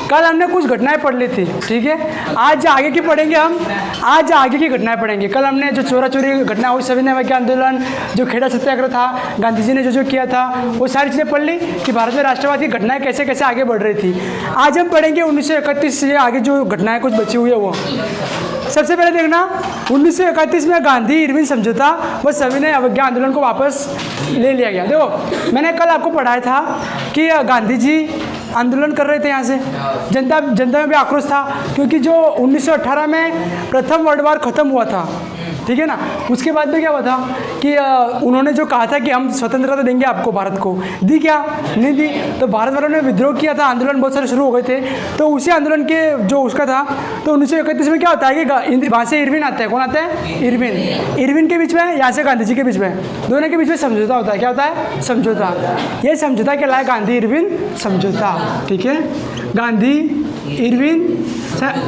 कल हमने कुछ घटनाएं पढ़ ली थी, ठीक है। आज आगे की पढ़ेंगे हम, आज आगे की घटनाएं पढ़ेंगे। कल हमने जो चोरा चोरी घटना हुई, सविनय अवज्ञा आंदोलन, जो खेड़ा सत्याग्रह था, गांधी जी ने जो किया था, वो सारी चीज़ें पढ़ ली कि भारत में राष्ट्रवाद की घटनाएं कैसे कैसे आगे बढ़ रही थी। आज हम पढ़ेंगे 1931 से आगे जो घटनाएं कुछ बची हुई है वो। सबसे पहले देखना 1931 में गांधी इरविन समझौता व सविनय अवज्ञा आंदोलन को वापस ले लिया गया। देखो मैंने कल आपको पढ़ाया था कि गांधी जी आंदोलन कर रहे थे यहाँ से, जनता में भी आक्रोश था क्योंकि जो 1918 में प्रथम वर्ल्ड वार खत्म हुआ था, ठीक है ना। उसके बाद में क्या हुआ था कि उन्होंने जो कहा था कि हम स्वतंत्रता देंगे आपको, भारत को दी क्या? नहीं दी। तो भारत वालों ने विद्रोह किया था, आंदोलन बहुत सारे शुरू हो गए थे। तो उसी आंदोलन के जो उसका था, तो 1931 में क्या होता है कि वहाँ से इरविन आता है। कौन आता है? इरविन के बीच में, यहाँ से गांधी जी के बीच में, दोनों के बीच में समझौता होता है। क्या होता है? समझौता। ये समझौता कहलाया गांधी इरविन समझौता, ठीक है। गांधी इरविन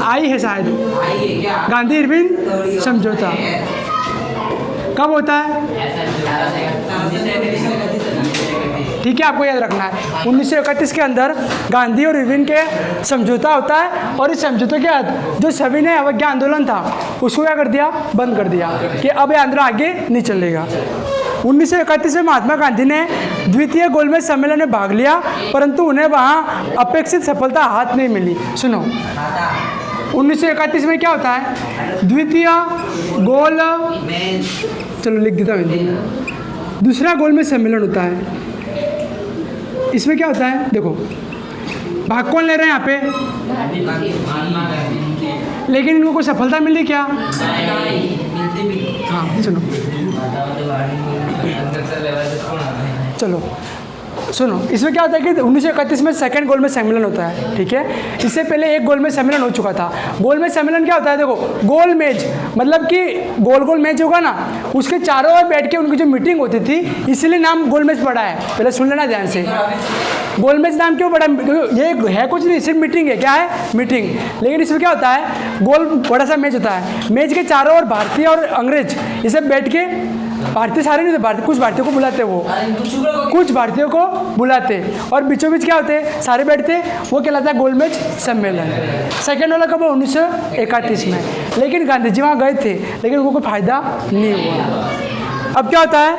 आई है शायद, गांधी इरविन समझौता कब होता है? ठीक है, आपको याद रखना है 1931 के अंदर गांधी और इरविन के समझौता होता है। और इस समझौते के बाद जो सविनय अवज्ञा आंदोलन था उसको क्या कर दिया? बंद कर दिया कि अब ये आंदोलन आगे नहीं चलेगा। 1931 में महात्मा गांधी ने द्वितीय गोलमेज सम्मेलन में भाग लिया, परंतु उन्हें वहाँ अपेक्षित सफलता हाथ नहीं मिली। सुनो, 1931 में क्या होता है? द्वितीय गोल, चलो लिख देता हूँ हिंदी में, दूसरा गोलमेज सम्मेलन होता है। इसमें क्या होता है? देखो भाग कौन ले रहे हैं यहाँ पे? लेकिन इनको कोई सफलता मिली क्या? हाँ सुनो, चलो सुनो, इसमें क्या होता है कि 1931 में सेकंड गोलमेज सम्मेलन होता है, ठीक है। इससे पहले एक गोलमेज सम्मेलन हो चुका था। गोलमेज सम्मेलन क्या होता है? देखो गोलमेज मतलब कि गोल गोल मेज होगा ना, उसके चारों ओर बैठ के उनकी जो मीटिंग होती थी, इसीलिए नाम गोलमेज पड़ा है। पहले सुन लेना ध्यान से, गोलमेज नाम क्यों पड़ा? ये है कुछ नहीं, सिर्फ मीटिंग है। क्या है? मीटिंग। लेकिन इसमें क्या होता है? गोल बड़ा सा मेज होता है, मेज के चारों ओर भारतीय और अंग्रेज ये सब बैठ के, भारतीय सारे नहीं थे, कुछ भारतीयों को बुलाते, वो कुछ भारतीयों को बुलाते और बीचों बीच क्या होते? सारे बैठते, वो कहलाता है गोलमेज सम्मेलन। सेकेंड वाला कब? 1931 में। लेकिन गांधी जी वहाँ गए थे, लेकिन उनको कोई फायदा नहीं हुआ। अब क्या होता है?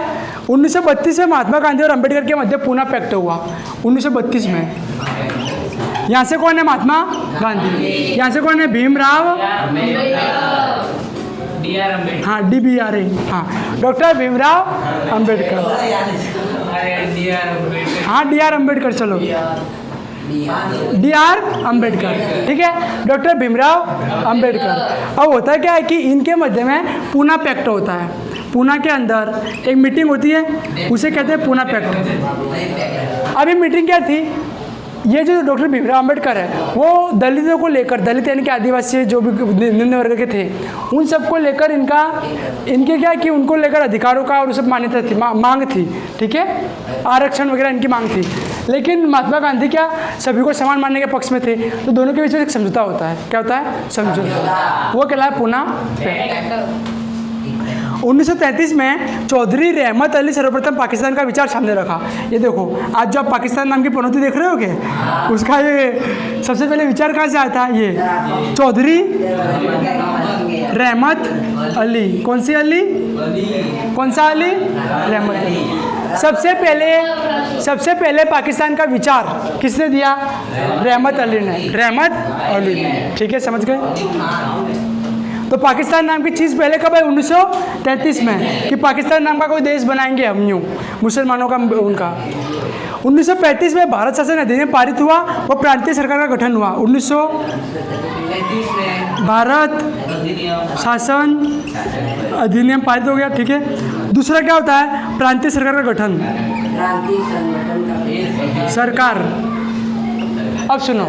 1932 में महात्मा गांधी और अम्बेडकर के मध्य पूना पैक्ट हुआ। 1932 में यहाँ से कौन है? महात्मा गांधी। यहाँ से कौन है? भीमराव, हाँ DBRA, हाँ डॉक्टर भीमराव अम्बेडकर, हाँ DR अम्बेडकर, चलो DR अम्बेडकर, ठीक है, डॉक्टर भीमराव अम्बेडकर। अब होता क्या है कि इनके मध्य में पूना पैक्ट होता है। पूना के अंदर एक मीटिंग होती है, उसे कहते हैं पूना पैक्ट। अब ये मीटिंग क्या थी? ये जो डॉक्टर भीमराव अम्बेडकर है वो दलितों को लेकर, दलित यानी कि आदिवासी जो भी निम्न वर्ग के थे, उन सबको लेकर इनके क्या कि उनको लेकर अधिकारों का और सब मान्यता थी, मांग थी, ठीक है, आरक्षण वगैरह इनकी मांग थी। लेकिन महात्मा गांधी क्या सभी को समान मानने के पक्ष में थे, तो दोनों के बीच में एक समझौता होता है। क्या होता है? समझौता। वो कहलाया पूना पैक्ट। 1933 में चौधरी रहमत अली सर्वप्रथम पाकिस्तान का विचार सामने रखा। ये देखो आज जो आप पाकिस्तान नाम की पनौती देख रहे हो क्या, उसका ये सबसे पहले विचार कहाँ से आया था? ये चौधरी रहमत अली। कौन सी अली? कौन सा अली? रहमत अली। सबसे पहले पाकिस्तान का विचार किसने दिया? रहमत अली ने। रहमत अली ने, ठीक है, समझ गए। तो पाकिस्तान नाम की चीज़ पहले कब है? 1933 में, कि पाकिस्तान नाम का कोई देश बनाएंगे हम, यूँ मुसलमानों का उनका। 1935 में भारत शासन अधिनियम पारित हुआ और प्रांतीय सरकार का गठन हुआ। 1935 में भारत शासन अधिनियम पारित हो गया, ठीक है। दूसरा क्या होता है? प्रांतीय सरकार का गठन, सरकार। अब सुनो,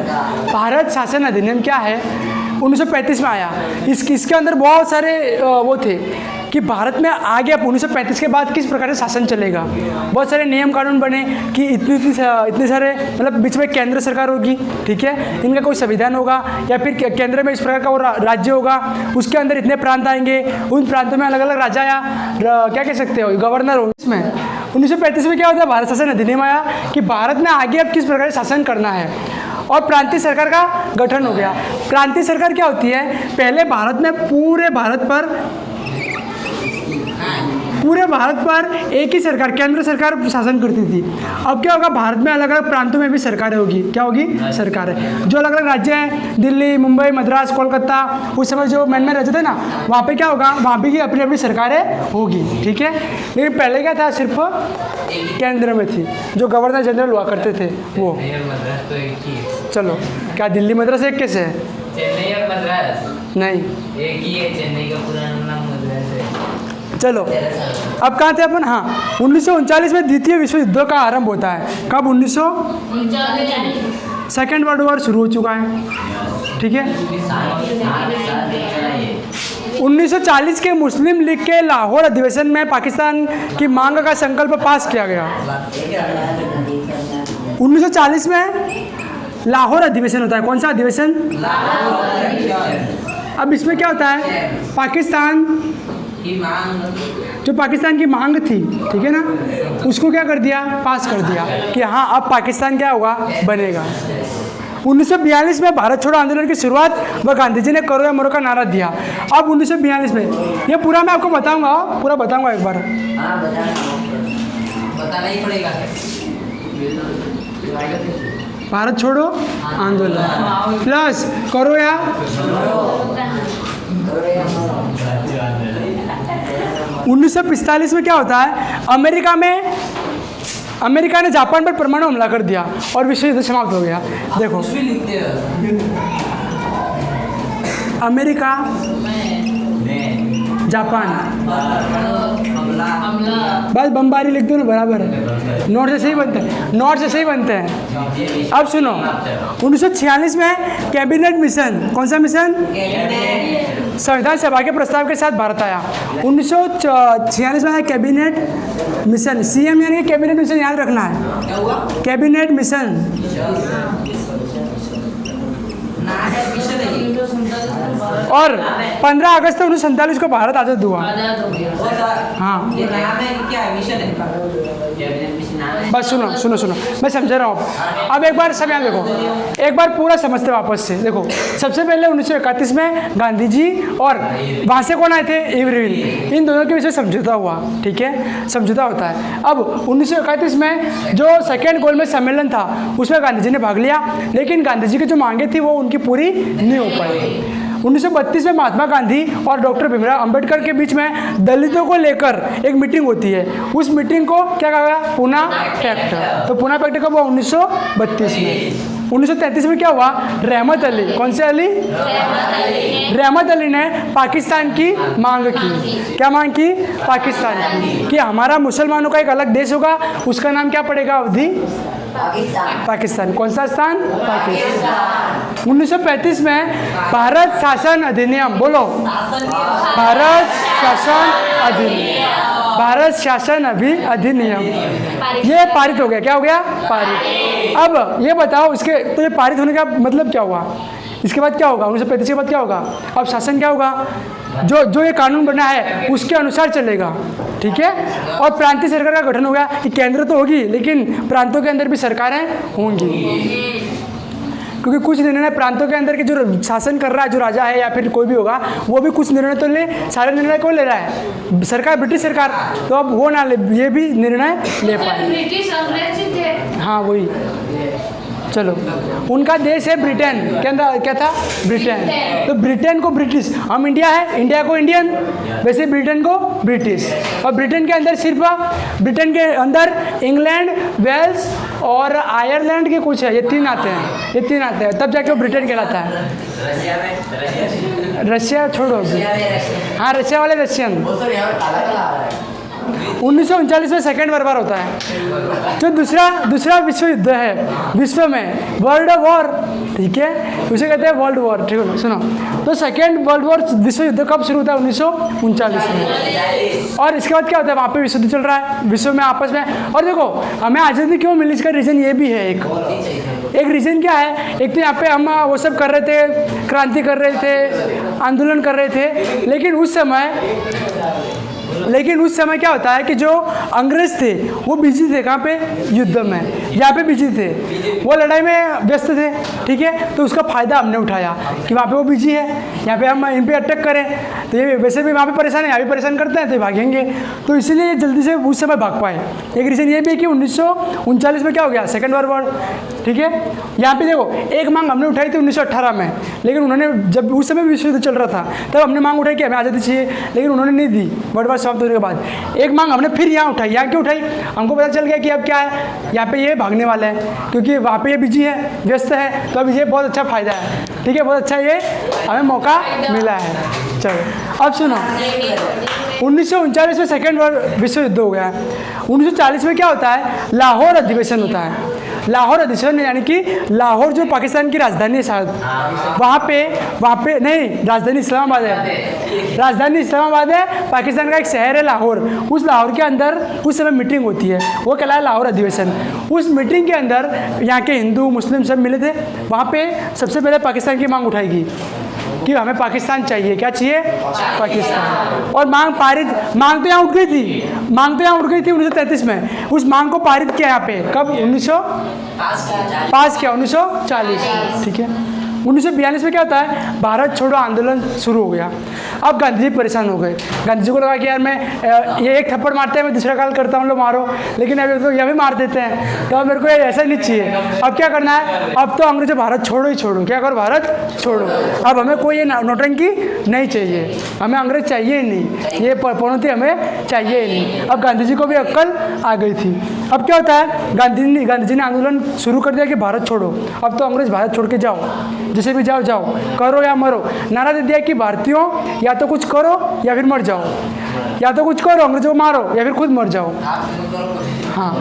भारत शासन अधिनियम क्या है? 1935 में आया। इसके अंदर बहुत सारे वो थे कि भारत में आगे 1935 के बाद किस प्रकार से शासन चलेगा। बहुत सारे नियम कानून बने कि इतने सारे, मतलब बीच में केंद्र सरकार होगी, ठीक है, इनका कोई संविधान होगा, या फिर केंद्र में इस प्रकार का वो राज्य होगा, उसके अंदर इतने प्रांत आएंगे, उन प्रांतों में अलग अलग राजा या क्या कह सकते हो, गवर्नर होंगे। इसमें 1935 में क्या होता है? भारत शासन अधिनियम आया कि भारत में आगे अब किस प्रकार से शासन करना है। और प्रांतीय सरकार का गठन हो गया। प्रांतीय सरकार क्या होती है? पहले भारत में पूरे भारत पर एक ही सरकार, केंद्र सरकार शासन करती थी। अब क्या होगा? भारत में अलग अलग प्रांतों में भी सरकारें होगी। क्या होगी? सरकारें। जो अलग अलग राज्य हैं, दिल्ली, मुंबई, मद्रास, कोलकाता, उस समय जो मैन रहते थे ना, वहाँ पे क्या होगा? वहाँ पे की अपनी अपनी सरकारें होगी। ठीक है, लेकिन पहले क्या था? सिर्फ केंद्र में थी, जो गवर्नर जनरल हुआ करते थे वो। चलो, क्या दिल्ली मद्रास एक कैसे है? चेन्नई और मद्रास नहीं, एक ही है। चेन्नई का पुराना नाम मद्रास है। चलो, अब कहाँ थे अपन? हाँ, 1939 में द्वितीय विश्व युद्ध का आरंभ होता है। कब? 1939। सेकेंड वर्ल्ड वॉर शुरू हो चुका है। ठीक है, 1940 के मुस्लिम लीग के लाहौर अधिवेशन में पाकिस्तान की मांग का संकल्प पास किया गया। 1940 में लाहौर अधिवेशन होता है। कौन सा अधिवेशन? अब इसमें क्या होता है? पाकिस्तान जो पाकिस्तान की मांग थी, ठीक है ना, उसको क्या कर दिया? पास कर दिया कि हाँ, अब पाकिस्तान क्या होगा? बनेगा। 1942 में भारत छोड़ो आंदोलन की शुरुआत व गांधी जी ने करो या मरो का नारा दिया। अब 1942 में, ये पूरा मैं आपको बताऊंगा, पूरा बताऊंगा एक बार। बताना ही पड़ेगा। भारत छोड़ो आंदोलन प्लस करो या 1945 में क्या होता है? अमेरिका ने जापान पर परमाणु हमला कर दिया और विश्व युद्ध समाप्त हो गया। देखो, अमेरिका, जापान, बस बमबारी लिख दो ना, बराबर है। नोट से सही बनते हैं। अब सुनो, 1946 में कैबिनेट मिशन, कौन सा मिशन? संविधान सभा के प्रस्ताव के साथ भारत आया। 1946 में कैबिनेट मिशन, CM यानी कैबिनेट मिशन, याद रखना है। Cabinet mission. और 15 अगस्त 1947 को भारत आज़ाद हुआ। हाँ, बस सुनो, मैं समझा रहा हूँ। अब एक बार सब यहाँ देखो, एक बार पूरा समझते वापस से। देखो, सबसे पहले 1931 में गांधी जी और वहाँ से कौन आए थे? इरविन। इन दोनों के बीच में समझौता हुआ। ठीक है, समझौता होता है। अब 1931 में जो सेकेंड गोलमेज सम्मेलन था, उसमें गांधी जी ने भाग लिया, लेकिन गांधी जी की जो मांगे थी वो उनकी पूरी नहीं हो पाई। 1932 में महात्मा गांधी और डॉक्टर भीमराव अंबेडकर के बीच में दलितों को लेकर एक मीटिंग होती है। उस मीटिंग को क्या कहा गया? पूना पैक्ट। तो पूना पैक्ट कब हुआ? 1932 में। 1933 में क्या हुआ? रहमत अली, कौन से अली? रहमत अली ने पाकिस्तान की मांग की। क्या मांग की? पाकिस्तान की, कि हमारा मुसलमानों का एक अलग देश होगा, उसका नाम क्या पड़ेगा? अवधि पाकिस्तान। कौन सा स्थान? पाकिस्तान। 1935 में भारत शासन अधिनियम, बोलो, भारत शासन अधिनियम, ये पारित हो गया। क्या हो गया? पारित। अब ये बताओ, इसके तो ये पारित होने का मतलब क्या हुआ? इसके बाद क्या होगा? 1935 के बाद क्या होगा? अब शासन क्या होगा? जो ये कानून बना है उसके अनुसार चलेगा। ठीक है, और प्रांतीय सरकार का गठन होगा कि केंद्र तो होगी, लेकिन प्रांतों के अंदर भी सरकारें होंगी, क्योंकि कुछ निर्णय प्रांतों के अंदर के जो शासन कर रहा है, जो राजा है या फिर कोई भी होगा, वो भी कुछ निर्णय तो ले, सारे निर्णय कौन ले रहा है? सरकार, ब्रिटिश सरकार। तो अब वो ना ले, ये भी निर्णय ले पाए। ब्रिटिश अंग्रेज थे। हाँ, वही। चलो, उनका देश है ब्रिटेन। क्या था? ब्रिटेन। तो ब्रिटेन को ब्रिटिश, हम इंडिया है, इंडिया को इंडियन, वैसे ब्रिटेन को ब्रिटिश। और ब्रिटेन के अंदर सिर्फ ब्रिटेन के अंदर इंग्लैंड, वेल्स और आयरलैंड के कुछ है, ये तीन आते हैं, तब जाके वो ब्रिटेन कहलाता है। रशिया छोड़ो, हाँ, रशिया वाले रशियन। 1939 में सेकेंड वर्ल्ड वॉर होता है, जो दूसरा विश्व युद्ध है विश्व में, वर्ल्ड वॉर। ठीक है, उसे कहते हैं वर्ल्ड वॉर। ठीक है, सुनो, तो सेकेंड वर्ल्ड वॉर विश्व युद्ध कब शुरू होता है? 1939 में। और इसके बाद क्या होता है? वहाँ पे विश्व युद्ध चल रहा है विश्व में, आपस में। और देखो, हमें आज़ादी क्यों मिली, इसका रीज़न ये भी है। एक रीज़न क्या है? एक तो यहाँ पे हम वो सब कर रहे थे, क्रांति कर रहे थे, आंदोलन कर रहे थे, लेकिन उस समय क्या होता है कि जो अंग्रेज थे वो बिजी थे कहाँ पे? युद्ध में। यहाँ पे बिजी थे, वो लड़ाई में व्यस्त थे, ठीक है। तो उसका फ़ायदा हमने उठाया कि वहाँ पे वो बिजी है, यहाँ पे हम इन पे अटैक करें, तो ये वैसे भी वहाँ पे परेशान है, यहाँ भी परेशान करते हैं, तो ये भागेंगे। तो इसीलिए ये जल्दी से उस समय भाग पाए। एक रीज़न ये भी है कि 1939 में क्या हो गया, सेकेंड वर्ल्ड वॉर, ठीक है। यहाँ पे देखो एक मांग हमने उठाई थी 1918 में, लेकिन उन्होंने जब उस समय भी विश्व युद्ध चल रहा था तब हमने मांग उठाई कि हमें आज़ादी चाहिए, लेकिन उन्होंने नहीं दी। वर्ल्ड वॉर समाप्त होने के बाद एक मांग हमने फिर यहाँ उठाई। यहाँ क्यों उठाई, हमको पता चल गया कि अब क्या है, यहाँ पे ये भागने वाला है, क्योंकि वहाँ पे ये बिजी है, व्यस्त है, तो अब ये बहुत अच्छा फ़ायदा है, ठीक है, बहुत अच्छा ये हमें मौका मिला है। चलो अब सुनो, 1939 में सेकेंड वर्ल्ड विश्व युद्ध हो गया। 1940 में क्या होता है, लाहौर अधिवेशन होता है। लाहौर अधिवेशन यानी कि लाहौर जो पाकिस्तान की राजधानी है शायद, वहाँ पे नहीं, राजधानी इस्लामाबाद है, राजधानी इस्लामाबाद है, पाकिस्तान का एक शहर है लाहौर। उस लाहौर के अंदर उस समय मीटिंग होती है, वो कहलाया लाहौर अधिवेशन। उस मीटिंग के अंदर यहाँ के हिंदू मुस्लिम सब मिले थे। वहाँ पे सबसे पहले पाकिस्तान की मांग उठाएगी कि हमें पाकिस्तान चाहिए, क्या चाहिए, पाकिस्तान। और मांग तो यहाँ उठ गई थी, 1933 में। उस मांग को पारित किया यहाँ पे कब, 1940, ठीक है। 1942 में क्या होता है, भारत छोड़ो आंदोलन शुरू हो गया। अब गांधी जी परेशान हो गए। गांधी जी को लगा कि यार मैं ये एक थप्पड़ मारते हैं, मैं दूसरा काल करता हूँ, लो मारो, लेकिन अभी तो यह भी मार देते हैं, तो अब मेरे को ऐसा नहीं चाहिए। अब क्या करना है, अब तो अंग्रेजों भारत छोड़ो ही छोड़ो, क्या करो, भारत छोड़ो। अब हमें कोई ये नौटंकी नहीं चाहिए, हमें अंग्रेज चाहिए ही नहीं, ये पनौती हमें चाहिए ही नहीं। अब गांधी जी को भी अक्ल आ गई थी। अब क्या होता है, गांधी जी ने आंदोलन शुरू कर दिया कि भारत छोड़ो, अब तो अंग्रेज भारत छोड़ के जाओ, जैसे भी जाओ, करो या मरो। नारा दे दिया कि भारतीयों या तो कुछ करो या फिर मर जाओ, या तो कुछ करो, अंग्रेजों को मारो, या फिर खुद मर जाओ। हाँ,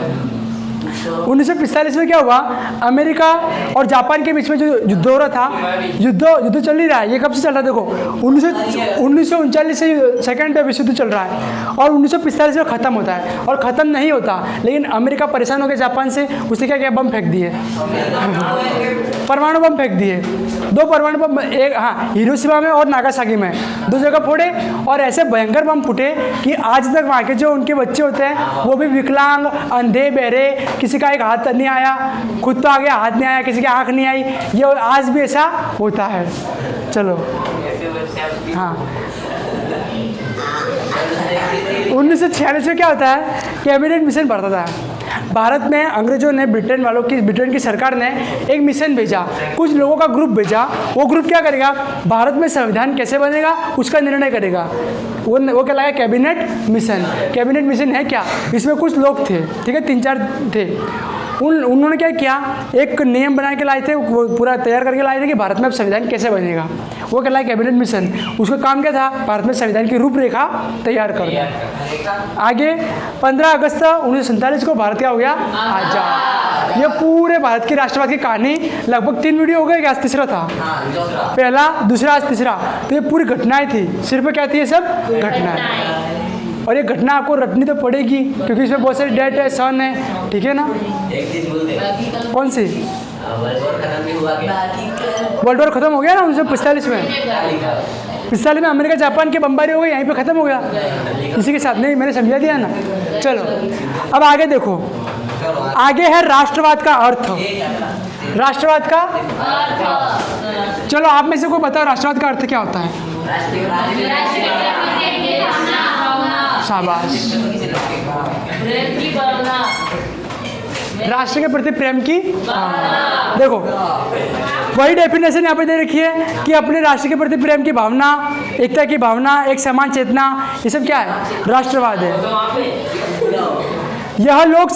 1945 में क्या हुआ, अमेरिका और जापान के बीच में जो युद्ध हो रहा था, युद्ध चल ही रहा है। ये कब से चल रहा है, देखो 1939 से सेकेंड विश्व युद्ध चल रहा है, और 1945 में ख़त्म होता है। और ख़त्म नहीं होता, लेकिन अमेरिका परेशान हो गया जापान से, उसने क्या किया, बम फेंक दिए, परमाणु बम फेंक दिए, 2 परमाणु बम, एक हाँ हिरोशिमा में और नागासाकी में, 2 जगह फोड़े। और ऐसे भयंकर बम फूटे कि आज तक वहाँ के जो उनके बच्चे होते हैं वो भी विकलांग, अंधे, बहरे, किसी का एक हाथ नहीं आया, खुद तो आ गया, हाथ नहीं आया, किसी की आँख नहीं आई, ये आज भी ऐसा होता है। चलो हाँ, 1946 में क्या होता है, कैबिनेट मिशन बढ़ता था भारत में। अंग्रेजों ने ब्रिटेन की सरकार ने एक मिशन भेजा, कुछ लोगों का ग्रुप भेजा। वो ग्रुप क्या करेगा, भारत में संविधान कैसे बनेगा उसका निर्णय करेगा। वो कहलाया कैबिनेट मिशन। कैबिनेट मिशन है क्या, इसमें कुछ लोग थे, ठीक है, 3-4 थे। उन्होंने क्या किया, एक नियम बना के लाए थे, वो पूरा तैयार करके लाए थे कि भारत में अब संविधान कैसे बनेगा। वो कहलाया कैबिनेट मिशन। उसका काम क्या था, भारत में संविधान की रूपरेखा तैयार करना। आगे 15 अगस्त 1947 को भारत क्या हो गया, आजाद। ये पूरे भारत की राष्ट्रवाद की कहानी लगभग 3 वीडियो हो गए, आज तीसरा था, पहला, दूसरा, आज तीसरा। तो ये पूरी घटनाएं थी, सिर्फ क्या थी, ये सब घटनाएं। और ये घटना आपको रटनी तो पड़ेगी, क्योंकि इसमें बहुत सारी डेट है, सन है, ठीक है ना। एक चीज बोल दे, कौन सी, वर्ल्ड वॉर खत्म नहीं हुआ क्या? वर्ल्ड वॉर खत्म हो गया ना 1945 में। 45 में अमेरिका जापान की बमबारी हो गई, यहीं पे खत्म हो गया, इसी के साथ। नहीं, मैंने समझा दिया ना। चलो अब आगे देखो, आगे है राष्ट्रवाद का अर्थ। राष्ट्रवाद का, चलो आप में से कोई बताओ राष्ट्रवाद का अर्थ क्या होता है। शाबाश, राष्ट्र के प्रति प्रेम की भावना। देखो वही डेफिनेशन यहाँ पे दे रखी है कि अपने राष्ट्र के प्रति प्रेम की भावना, एकता की भावना, एक समान चेतना, ये सब क्या है, राष्ट्रवाद है। यह लोग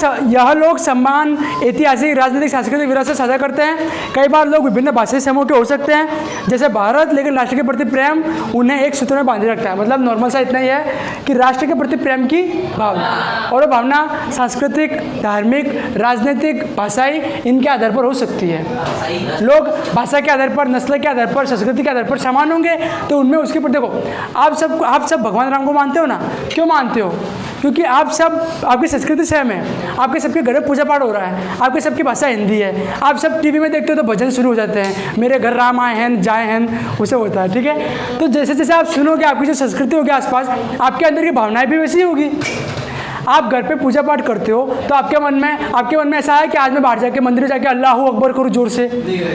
सम्मान, ऐतिहासिक, राजनीतिक, सांस्कृतिक विरासत साझा करते हैं। कई बार लोग विभिन्न भाषाई समूह के हो सकते हैं जैसे भारत, लेकिन राष्ट्र के प्रति प्रेम उन्हें एक सूत्र में बांधे रखता है। मतलब नॉर्मल सा इतना ही है कि राष्ट्र के प्रति प्रेम की भावना, और वो भावना सांस्कृतिक, धार्मिक, राजनीतिक, भाषाई, इनके आधार पर हो सकती है। लोग भाषा के आधार पर, नस्ल के आधार पर, संस्कृति के आधार पर समान होंगे, तो उनमें उसके प्रति देखो, आप सब भगवान राम को मानते हो ना, क्यों मानते हो, क्योंकि आप सब, आपकी संस्कृति सेम है, आपके सबके घर में पूजा पाठ हो रहा है, आपके सबकी भाषा हिंदी है, आप सब टीवी में देखते हो तो भजन शुरू हो जाते हैं, मेरे घर राम आए हैं, जाए हैं, उसे होता है, ठीक है। तो जैसे जैसे आप सुनोगे, आपकी जो संस्कृति होगी आसपास, आपके अंदर की भावनाएं भी वैसी होगी। आप घर पे पूजा पाठ करते हो तो आपके मन में ऐसा है कि आज मैं बाहर जाके मंदिर जाके अल्लाह अकबर करूँ जोर से,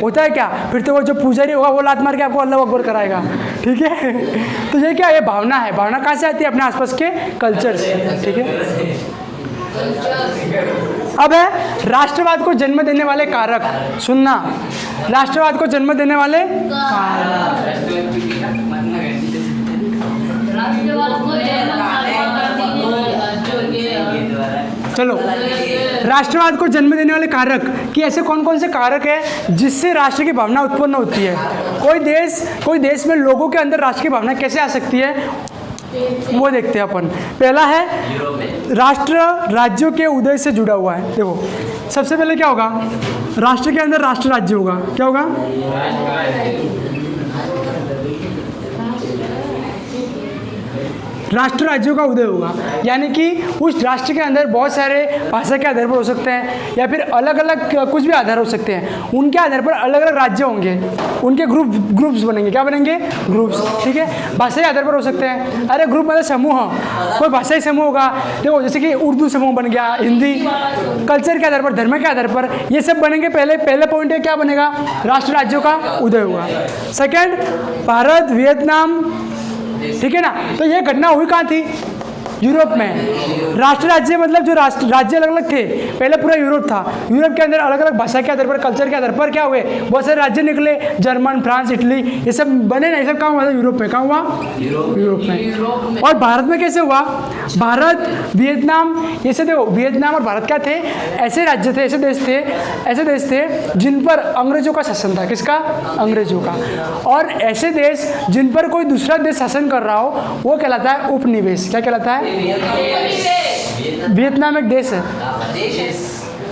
होता है क्या? फिर तो वो जो पुजारी होगा वो लात मार के आपको अल्लाह अकबर कराएगा, ठीक है? तो ये क्या, ये भावना है। भावना कहाँ से आती है? अपने आसपास के कल्चर से, ठीक है? अब है राष्ट्रवाद को जन्म देने वाले कारक। सुनना, राष्ट्रवाद को जन्म देने वाले चलो, राष्ट्रवाद को जन्म देने वाले कारक कि ऐसे कौन कौन से कारक है जिससे राष्ट्र की भावना उत्पन्न होती है। कोई देश में लोगों के अंदर राष्ट्र की भावना कैसे आ सकती है, वो देखते हैं अपन। पहला है राष्ट्र राज्यों के उदय से जुड़ा हुआ है। देखो, सबसे पहले क्या होगा? राष्ट्र के अंदर राष्ट्र राज्य होगा। क्या होगा? राष्ट्र राज्यों का उदय होगा, यानी कि उस राष्ट्र के अंदर बहुत सारे भाषा के आधार पर हो सकते हैं या फिर अलग अलग कुछ भी आधार हो सकते हैं। उनके आधार पर अलग अलग राज्य होंगे, उनके ग्रुप्स बनेंगे। क्या बनेंगे? ग्रुप्स, ठीक है? भाषा के आधार पर हो सकते हैं। अरे ग्रुप मतलब समूह, कोई भाषाई समूह होगा। देखो जैसे कि उर्दू समूह बन गया, हिंदी, कल्चर के आधार पर, धर्म के आधार पर ये सब बनेंगे। पहले पॉइंट है क्या बनेगा? राष्ट्र राज्यों का उदय हुआ। सेकेंड, भारत वियतनाम, ठीक है ना? तो ये घटना हुई कहाँ थी? यूरोप में। राष्ट्र राज्य मतलब जो राज्य अलग अलग थे, पहले पूरा यूरोप था। यूरोप के अंदर अलग अलग भाषा के आधार पर, कल्चर के आधार पर क्या हुए? बहुत सारे राज्य निकले, जर्मन, फ्रांस, इटली, ये सब बने ना। ये सब कहाँ हुआ था? यूरोप में। कहाँ हुआ? यूरोप में। और भारत में कैसे हुआ? भारत, वियतनाम, ये से देखो, वियतनाम और भारत क्या थे? ऐसे राज्य थे, ऐसे देश थे जिन पर अंग्रेजों का शासन था। किसका? अंग्रेजों का। और ऐसे देश जिन पर कोई दूसरा देश शासन कर रहा हो वो कहलाता है उपनिवेश। क्या कहलाता है? वियतनाम एक देश है।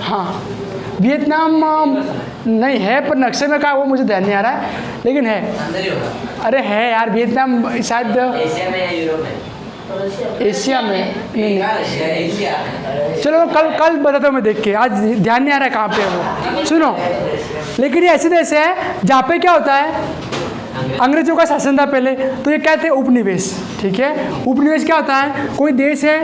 हाँ, वियतनाम नहीं है पर नक्शे में कहा वो मुझे ध्यान नहीं आ रहा है, लेकिन है। अरे है यार, वियतनाम शायद एशिया में या यूरोप में? एशिया में नहीं। चलो कल बताता हूँ मैं देख के, आज ध्यान नहीं आ रहा है कहाँ पे है वो। सुनो, लेकिन ये ऐसे देश है जहाँ पे क्या होता है? अंग्रेजों का शासन था पहले, तो ये क्या थे? उपनिवेश, ठीक है? उपनिवेश क्या होता है? कोई देश है,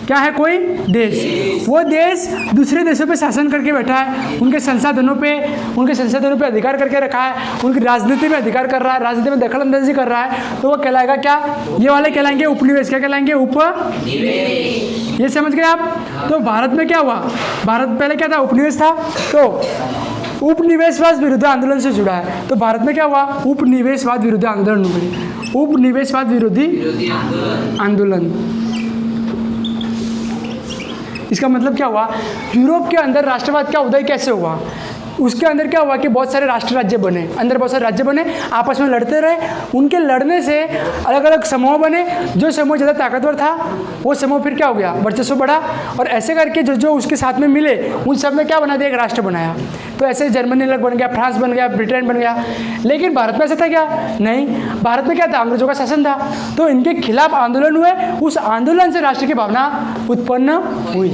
क्या है? कोई देश, वो देश दूसरे देशों पे शासन करके बैठा है, उनके संसाधनों पे अधिकार करके रखा है, उनकी राजनीति में अधिकार कर रहा है, राजनीति में दखल अंदाजी कर रहा है, तो वो कहलाएगा क्या? ये वाले कहलाएंगे उपनिवेश। क्या कहलाएंगे? उपनिवेश। ये समझ गए आप? तो भारत में क्या हुआ? भारत पहले क्या था? उपनिवेश था। तो उपनिवेशवाद विरुद्ध आंदोलन से जुड़ा है। तो भारत में क्या हुआ? उपनिवेशवाद विरुद्ध आंदोलन हो गई। उपनिवेशवाद विरोधी आंदोलन। इसका मतलब क्या हुआ? यूरोप के अंदर राष्ट्रवाद का उदय कैसे हुआ? उसके अंदर क्या हुआ कि बहुत सारे राष्ट्र राज्य बने, अंदर बहुत सारे राज्य बने, आपस में लड़ते रहे। उनके लड़ने से अलग अलग समूह बने। जो समूह ज़्यादा ताकतवर था वो समूह फिर क्या हो गया? वर्चस्व बढ़ा। और ऐसे करके जो उसके साथ में मिले उन सब ने क्या बना दिया? एक राष्ट्र बनाया। तो ऐसे जर्मनी अलग बन गया, फ्रांस बन गया, ब्रिटेन बन गया। लेकिन भारत में ऐसा था क्या? नहीं, भारत में क्या था? अंग्रेजों का शासन था। तो इनके खिलाफ आंदोलन हुए, उस आंदोलन से राष्ट्र की भावना उत्पन्न हुई।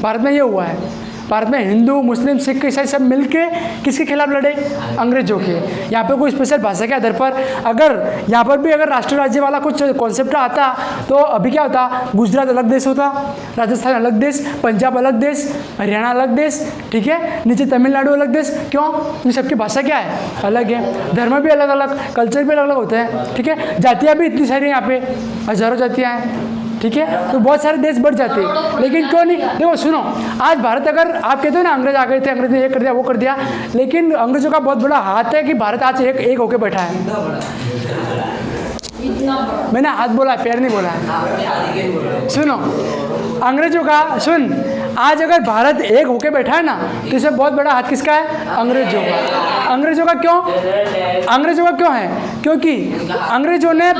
भारत में ये हुआ है। भारत में हिंदू, मुस्लिम, सिख, ईसाई सब मिलके किसके खिलाफ लड़े? अंग्रेजों के। यहाँ पे कोई स्पेशल भाषा के आधार पर अगर यहाँ पर भी अगर राष्ट्र राज्य वाला कुछ कॉन्सेप्ट आता तो अभी क्या होता? गुजरात अलग देश होता, राजस्थान अलग देश, पंजाब अलग देश, हरियाणा अलग देश, ठीक है? नीचे तमिलनाडु अलग देश। क्यों? क्योंकि सबकी भाषा क्या है? अलग है। धर्म भी अलग अलग, कल्चर भी अलग अलग होते हैं, ठीक है? जातियाँ भी इतनी सारी, यहाँ पे हजारों जातियाँ हैं, ठीक है? तो बहुत सारे देश बढ़ जाते हैं। लेकिन क्यों नहीं? देखो सुनो, आज भारत, अगर आप कहते हो ना अंग्रेज आ गए थे, अंग्रेज ने ये कर दिया वो कर दिया, लेकिन अंग्रेजों का बहुत बड़ा हाथ है कि भारत आज एक होके बैठा है। मैंने हाथ बोला, पैर नहीं बोला। सुनो, अंग्रेजों का आज अगर भारत एक होके बैठा है ना तो इसमें बहुत बड़ा हाथ किसका है? अंग्रेजों का। अंग्रेजों का क्यों? अंग्रेजों का क्यों है? क्योंकि अंग्रेजों ने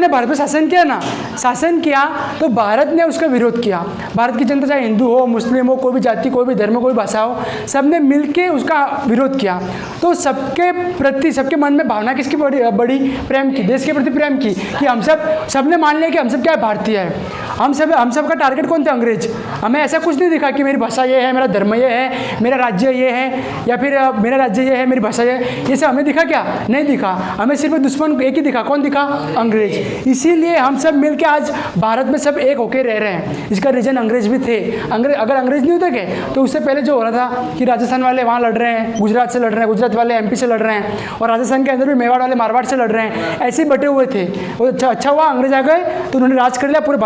भारत पर शासन किया तो भारत ने उसका विरोध किया। भारत की जनता चाहे हिंदू हो, मुस्लिम हो, कोई भी जाति, कोई भी धर्म, कोई भाषा हो, सब ने मिल के उसका विरोध किया। तो सबके प्रति, सबके मन में भावना किसकी बड़ी? प्रेम की, देश के प्रति प्रेम की, कि हम सब ने मान लिया कि हम सब क्या है? भारतीय है। हम सब का टारगेट कौन थे? अंग्रेज। हमें ऐसा कुछ नहीं दिखा कि मेरी भाषा ये है, मेरा धर्म ये है, मेरा राज्य ये है, या फिर मेरा राज्य राज्य ये है, मेरी भाषा ये है, ये सब हमें दिखा क्या? नहीं दिखा। हमें सिर्फ दुश्मन एक ही दिखा, कौन दिखा? अंग्रेज। इसीलिए हम सब मिलके आज भारत में सब एक होकर रह रहे हैं। इसका रीज़न अंग्रेज भी थे। अगर अंग्रेज नहीं होते क्या तो उससे पहले जो हो रहा था कि राजस्थान वाले वहाँ लड़ रहे हैं, गुजरात से लड़ रहे हैं, गुजरात वाले एमपी से लड़ रहे हैं, और राजस्थान के अंदर भी मेवाड़ वाले मारवाड़ से लड़ रहे हैं, ऐसे ही बटे हुए थे। वो अच्छा हुआ अंग्रेज आ गए तो उन्होंने राज कर लिया, पूरे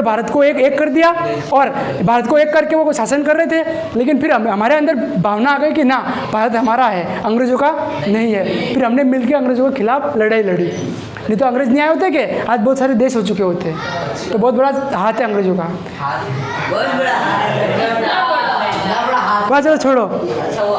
भारत को एक कर दिया, और भारत को एक करके वो शासन कर रहे थे। लेकिन फिर हमारे अंदर भावना आ गई कि ना, भारत हमारा है, अंग्रेजों का नहीं है। फिर हमने मिलकर अंग्रेजों के खिलाफ लड़ाई लड़ी। नहीं तो अंग्रेज नहीं आए होते कि आज बहुत सारे देश हो चुके होते। तो बहुत बड़ा हाथ है अंग्रेजों का। बहुत बड़ा हाथ है। चलो छोड़ो। अच्छा वो